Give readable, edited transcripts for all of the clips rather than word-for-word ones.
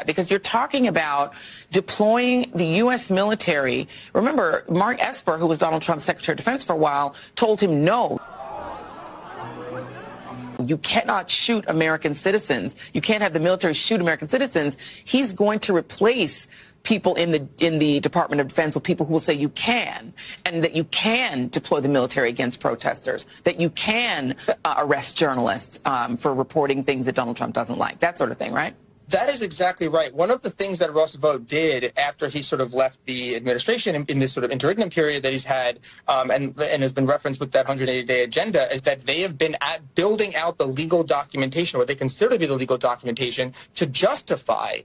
because you're talking about deploying the U.S. military. Remember, Mark Esper, who was Donald Trump's Secretary of Defense for a while, told him no. You cannot shoot American citizens. You can't have the military shoot American citizens. He's going to replace people in the Department of Defense with people who will say you can, and that you can deploy the military against protesters, that you can arrest journalists for reporting things that Donald Trump doesn't like, that sort of thing, right? That is exactly right. One of the things that Roosevelt did after he sort of left the administration in this sort of interregnum period that he's had, and has been referenced with that 180-day agenda, is that they have been building out the legal documentation, or what they consider to be the legal documentation, to justify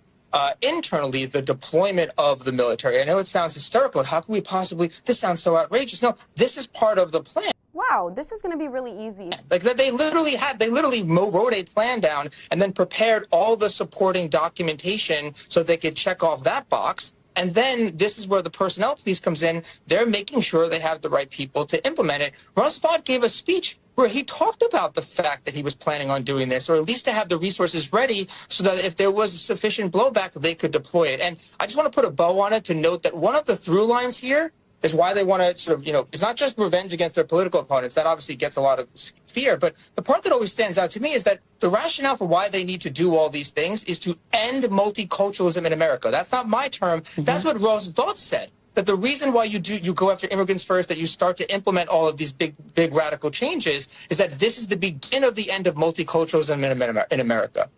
internally the deployment of the military. I know it sounds hysterical. How can we possibly? This sounds so outrageous. No, this is part of the plan. Wow, this is going to be really easy. Like they literally wrote a plan down and then prepared all the supporting documentation so they could check off that box. And then this is where the personnel police comes in. They're making sure they have the right people to implement it. Roosevelt gave a speech where he talked about the fact that he was planning on doing this, or at least to have the resources ready so that if there was sufficient blowback, they could deploy it. And I just want to put a bow on it to note that one of the through lines here is why they want to sort of, it's not just revenge against their political opponents. That obviously gets a lot of fear. But the part that always stands out to me is that the rationale for why they need to do all these things is to end multiculturalism in America. That's not my term. Mm-hmm. That's what Roosevelt said. That the reason why you go after immigrants first, that you start to implement all of these big radical changes, is that this is the beginning of the end of multiculturalism in America.